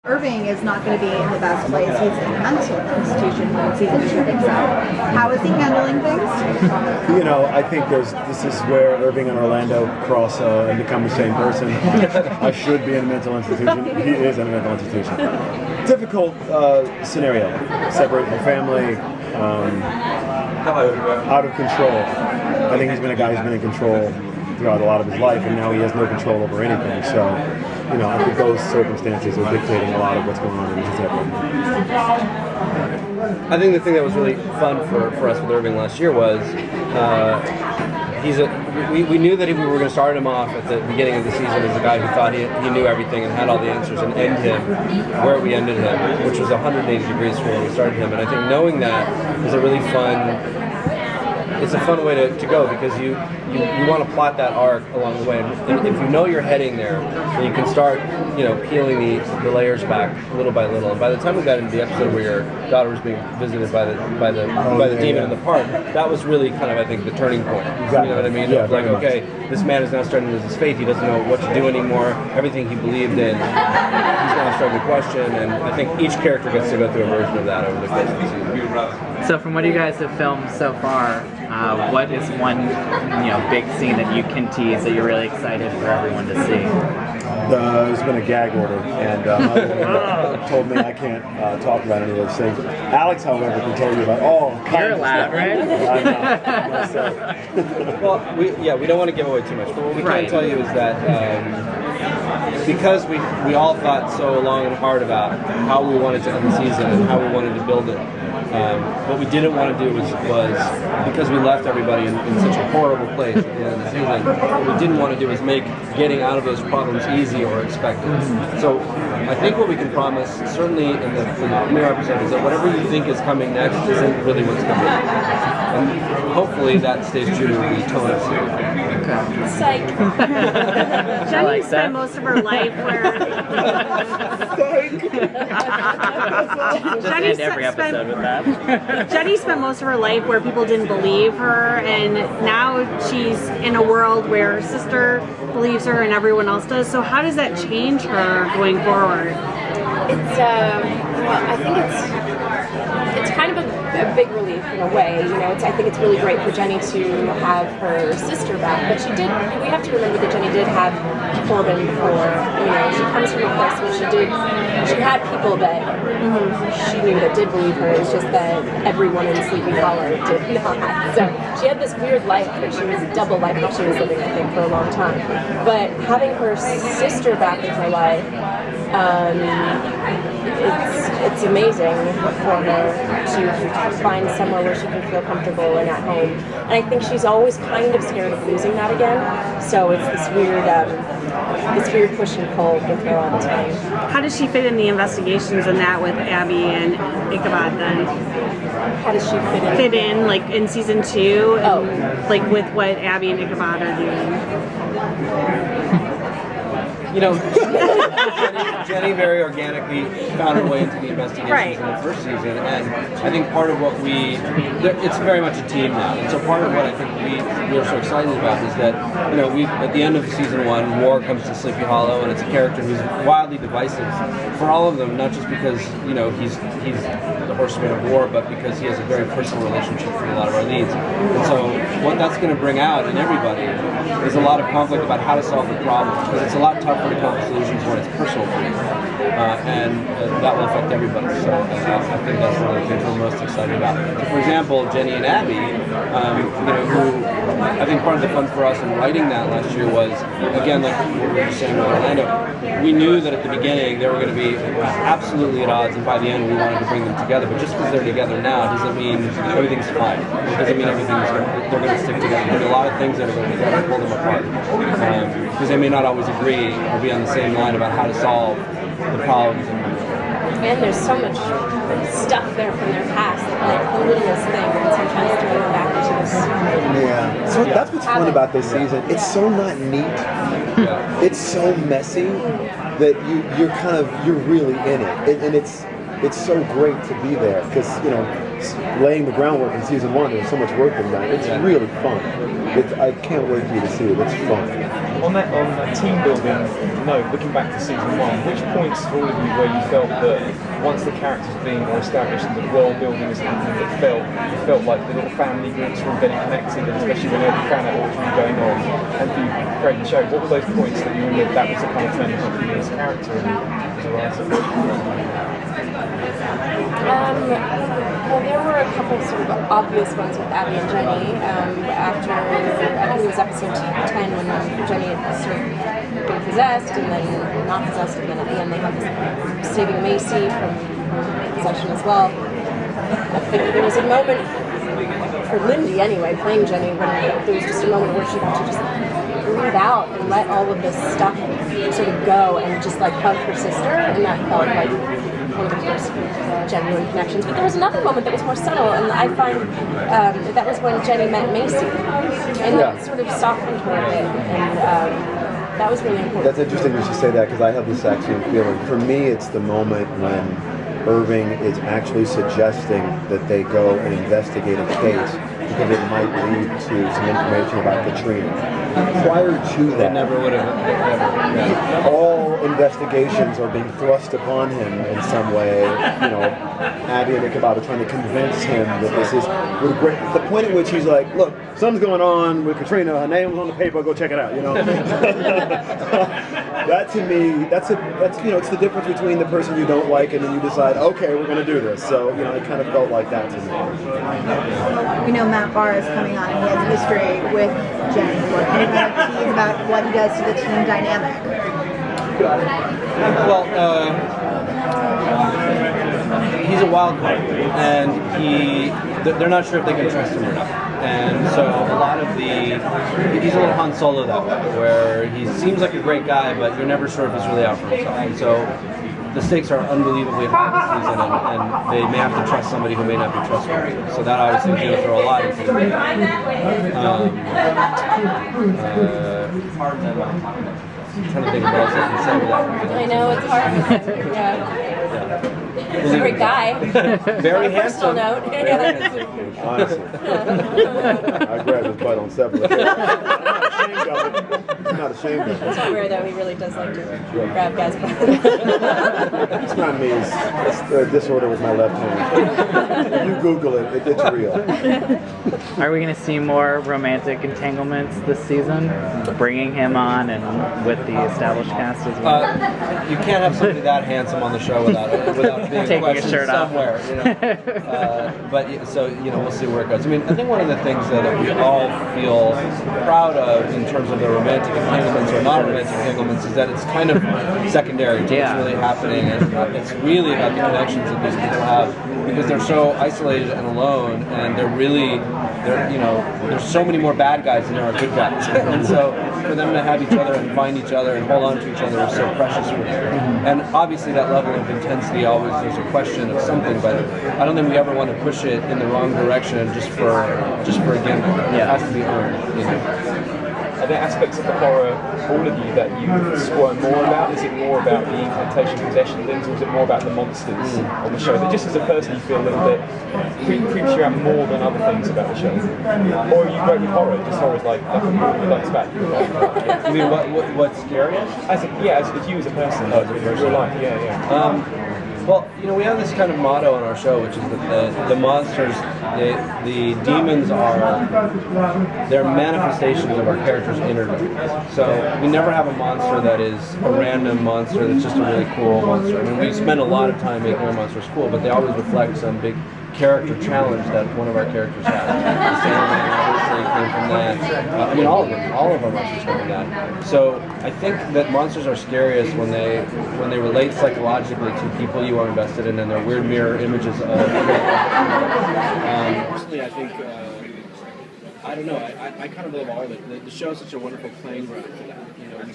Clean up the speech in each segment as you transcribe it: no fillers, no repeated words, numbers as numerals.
Irving is not going to be in the best place. He's in a mental institution when season 2 picks up. How is he handling things? You know, I think this is where Irving and Orlando cross and become the same person. I should be in a mental institution. He is in a mental institution. Difficult scenario. Separated from family, out of control. I think he's been a guy who's been in control throughout a lot of his life, and now he has no control over anything. So, you know, I think those circumstances are dictating a lot of what's going on in his head. I think the thing that was really fun for us with Irving last year was we knew that we were going to start him off at the beginning of the season as a guy who thought he knew everything and had all the answers, and end him where we ended him, which was 180 degrees from where we started him. And I think knowing that is a really fun. It's a fun way to go, because you want to plot that arc along the way. And if you know you're heading there, then you can start, peeling the layers back little by little. And by the time we got into the episode where your daughter was being visited by the demon in the park, that was really kind of, I think, the turning point. Exactly. You know what I mean? Yeah, it was like, okay, this man is now starting to lose his faith. He doesn't know what to do anymore. Everything he believed in, he's now starting to question. And I think each character gets to go through a version of that over the course of the season. So from what you guys have filmed so far, what is one big scene that you can tease that you're really excited for everyone to see? There's been a gag order, and my woman told me I can't talk about any of those things. Alex, however, can tell you about all kinds You're of allowed, stuff. right? Well, we don't want to give away too much, but what we can tell you is that because we all thought so long and hard about how we wanted to end the season and how we wanted to build it, what we didn't want to do was because we left everybody in such a horrible place at the end of the season, what we didn't want to do is make getting out of those problems easy or expected. So I think what we can promise, certainly in the premiere episode, is that whatever you think is coming next isn't really what's coming. And hopefully that stays true to the tone of the series. Psych. Jenny spent most of her life where... Just end every episode with that. Jenny spent most of her life where people didn't believe her, and now she's in a world where her sister believes her and everyone else does. So how does that change her going forward? It's I think it's kind of a big relief in a way. I think it's really great for Jenny to have her sister back, but we have to remember that Jenny did have Corbin before. She comes from a place where she had people that she knew that did believe her. It's just that everyone in Sleepy Hollow did not. So she had this weird life, but she was a double life that she was living, I think, for a long time. But having her sister back in her life, it's amazing for her to find somewhere where she can feel comfortable and at home. And I think she's always kind of scared of losing that again. So it's this weird push and pull with her all the time. How does she fit in the investigations and that with Abby and Ichabod then? How does she fit in like in season 2? Like with what Abby and Ichabod are doing? Jenny very organically found her way into the investigations in the first season, and I think part of what it's very much a team now, and so part of what I think we are so excited about is that, we at the end of season 1, War comes to Sleepy Hollow, and it's a character who's wildly divisive for all of them, not just because, he's the horseman of war, but because he has a very personal relationship with a lot of our leads. And so what that's going to bring out in everybody is a lot of conflict about how to solve the problem, because it's a lot tougher to come to solutions when it's personal for you. And that will affect everybody. So I think that's one of the things we're most excited about. So for example, Jenny and Abby, who I think part of the fun for us in writing that last year was, again, like we were just saying with Orlando, we knew that at the beginning they were going to be absolutely at odds, and by the end we wanted to bring them together. But just because they're together now doesn't mean everything's fine. It doesn't mean they're going to stick together. There's a lot of things that are going to pull them apart, because they may not always agree or be on the same line about how to solve the problems. And there's so much stuff there from their past, like the littlest thing, and sometimes throwing them back into this. Yeah. So that's what's fun about this season. It's so not neat. It's so messy that you're really in it, and it's so great to be there, because laying the groundwork in season 1. There's so much work being done. It's really fun. I can't wait for you to see it. It's fun. On that team building note, looking back to season 1, which points for all of you where you felt that once the characters were being more established and the world building was happening, you felt like the little family groups were getting connected, and especially when you found out what was really going on and you created the show, what were those points that you remember that was the kind of turning point for you as a character and as a writer? Well, there were a couple of sort of obvious ones with Abby and Jenny. After, I think it was episode 10 when Jenny had sort of been possessed and then not possessed, and then at the end they had this saving Macy from possession as well. I think there was a moment for Lyndie anyway, playing Jenny, when there was just a moment where she got to just breathe out and let all of this stuff sort of go and just like hug her sister, and that felt like one of the first genuine connections. But there was another moment that was more subtle, and I find that was when Jenny met Macy, and that sort of softened her a bit, and that was really important. That's interesting you should say that, because I have this actual feeling. For me, it's the moment when Irving is actually suggesting that they go and investigate a case because it might lead to some information about Katrina. Prior to that, They never would have. all investigations are being thrust upon him in some way. You know, Abby and Ichabod are trying to convince him that this is the point at which he's like, look, something's going on with Katrina, her name was on the paper, go check it out, you know. That to me, that's you know, it's the difference between the person you don't like and then you decide, okay, we're going to do this. So, you know, it kind of felt like that to me. We know Matt Barr is coming on and he has a history with Jenny. What can you tease about what he does to the team dynamic? Well, he's a wild card, and they're not sure if they can trust him or not. And so a lot of he's a little Han Solo that way, where he seems like a great guy, but you're never sure if he's really out for himself. And so the stakes are unbelievably high this season, and they may have to trust somebody who may not be trustworthy. So that obviously is going to throw a lot into the I'm trying to think of what else I can say without. I know, it's hard. Yeah. He's a great guy. Very On a personal handsome. note. Very handsome. Honestly. I grabbed his butt on several occasions. I'm not ashamed of it. It's not rare though, he really does like to grab guys' butt. It's not me. It's the disorder with my left hand. If you Google it, it's real. Are we going to see more romantic entanglements this season? Bringing him on and with the established cast as well? You can't have somebody that handsome on the show without being Taking a questioned shirt off. somewhere. You know? But so you know, we'll see where it goes. I mean, I think one of the things that we all feel proud of in terms of the romantic entanglements or non-romantic entanglements is that it's kind of secondary to what's really happening, and it's really about the connections that these people have, because they're so isolated and alone, and there's so many more bad guys than there are good guys, and so for them to have each other and find each other and hold on to each other is so precious for them. And obviously that level of intensity always there's a question of something, but I don't think we ever want to push it in the wrong direction just for a gimmick. It has to be earned. You know? Are there aspects of the horror, all of you, that you squirm more about? Is it more about the incantation possession things, or is it more about the monsters on the show? That just as a person you feel a little bit creeps you out more than other things about the show? Or are you great with horror? Just horror is like it's back. You mean what's scariest? As you as a person, in real life, Well, you know, we have this kind of motto on our show, which is that the monsters, the demons they're manifestations of our characters' inner demons. So we never have a monster that is a random monster that's just a really cool monster. I mean, we spend a lot of time making our monsters cool, but they always reflect some big character challenge that one of our characters has. The Sandman obviously came from that. I mean, all of our monsters come from that. So I think that monsters are scariest when they relate psychologically to people you are invested in, and they're weird mirror images of. Personally, I think. I don't know. I kind of love all of it. The show is such a wonderful playing ground for that. You know, we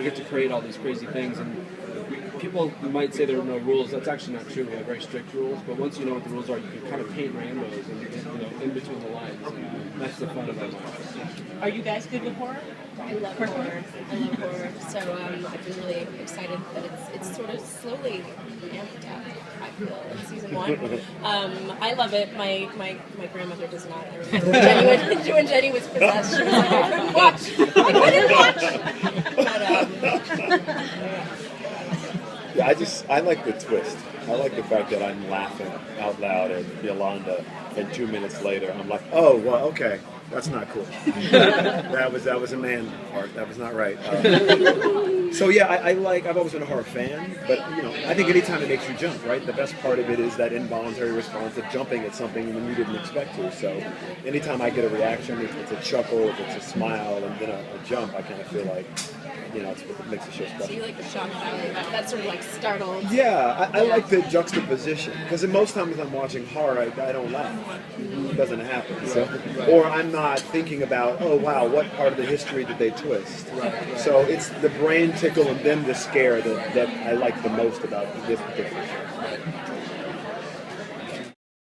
get to create all these crazy things, and people might say there are no rules. That's actually not true. We have very strict rules, but once you know what the rules are, you can kind of paint rainbows and in between the lines. And that's the fun of our monsters. Are you guys good with horror? I love horror. I love horror. So I've been really excited that it's sort of slowly amped up. season 1. I love it. My grandmother does not. I remember when Jenny was possessed, she was like, I couldn't watch. But, Yeah, I like the twist. I like the fact that I'm laughing out loud at Yolanda, and 2 minutes later I'm like, oh, well, okay, that's not cool. that was a man part. That was not right. So yeah, I've always been a horror fan, but I think anytime it makes you jump, right? The best part of it is that involuntary response of jumping at something when you didn't expect to. So anytime I get a reaction, if it's a chuckle, if it's a smile, and then a jump, I kind of feel like, it's what makes the show special. So you like the shock value, that sort of like startled. Yeah, I like the juxtaposition, because most times I'm watching horror, I don't laugh. It doesn't happen. So, or I'm not thinking about, oh wow, what part of the history did they twist? So it's the brain tickle and then the scare that I like the most about this particular show.